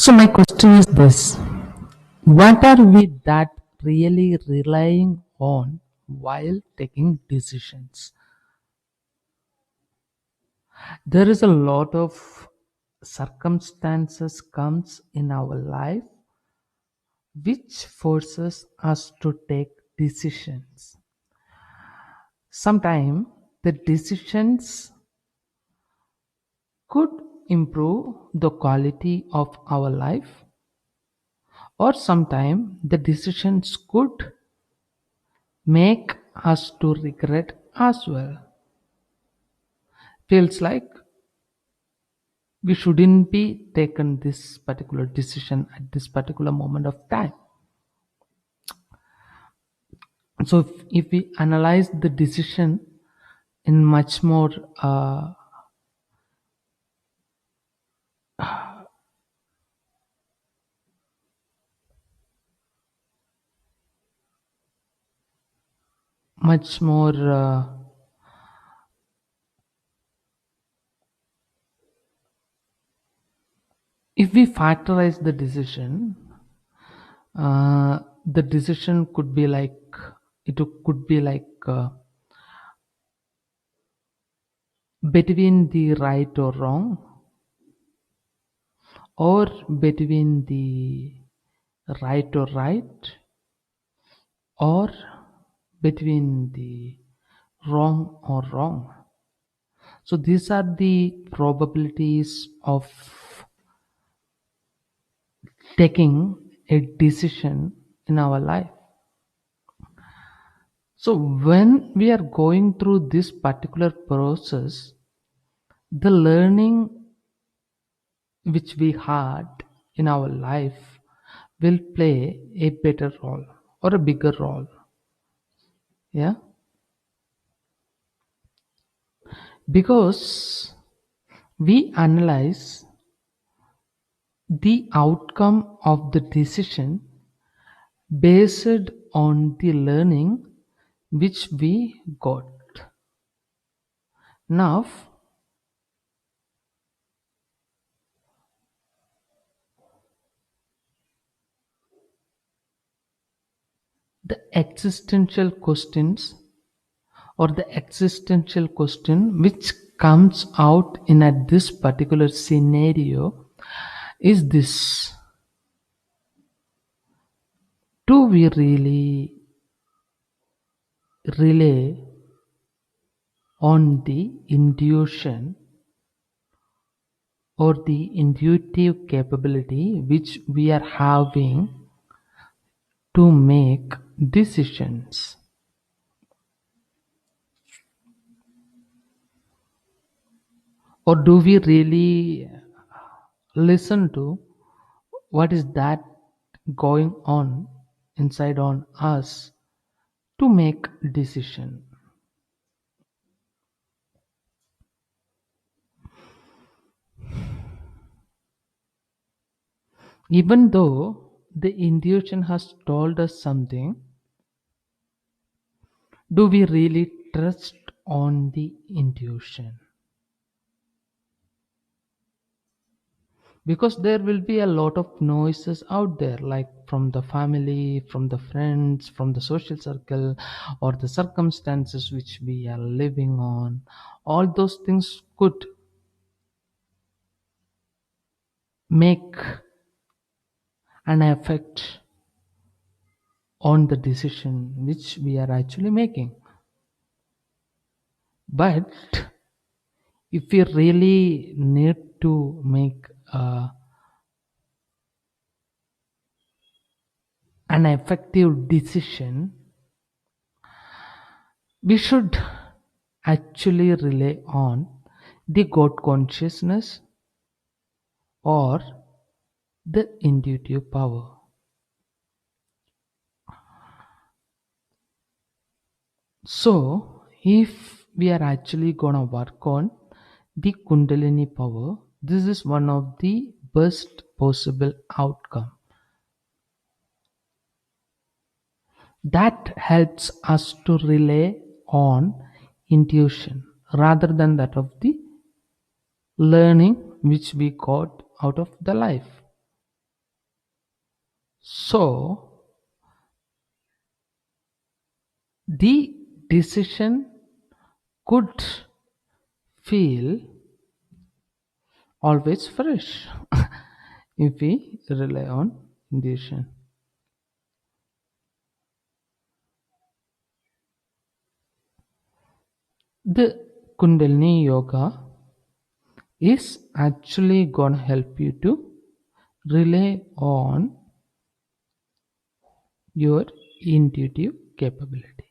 So my question is this: what are we that really relying on while taking decisions? There is a lot of circumstances comes in our life which forces us to take decisions. Sometimes the decisions could improve the quality of our life, or sometimes the decisions could make us to regret as well. Feels like we shouldn't be taken this particular decision at this particular moment of time. So if we analyze the decision in much more if we factorize the decision could be like it could be like between the right or wrong, or between the right, or between the wrong or wrong. So these are the probabilities of taking a decision in our life. So when we are going through this particular process, the learning which we had in our life will play a better role or a bigger role. Yeah, because we analyze the outcome of the decision based on the learning which we got. Now, the existential questions or the existential question which comes out in this particular scenario is this: do we really rely on the intuition or the intuitive capability which we are having to make decisions, or do we really listen to what is that going on inside on us to make decision? Even though the intuition has told us something, do we really trust on the intuition? Because there will be a lot of noises out there, like from the family, from the friends, from the social circle, or the circumstances which we are living on. All those things could make an effect on the decision which we are actually making. But if we really need to make an effective decision, we should actually rely on the God consciousness or the intuitive power. So, if we are actually gonna work on the Kundalini power, this is one of the best possible outcome that helps us to rely on intuition rather than that of the learning which we got out of the life. So the decision could feel always fresh if we rely on intuition. The Kundalini Yoga is actually going to help you to rely on your intuitive capability.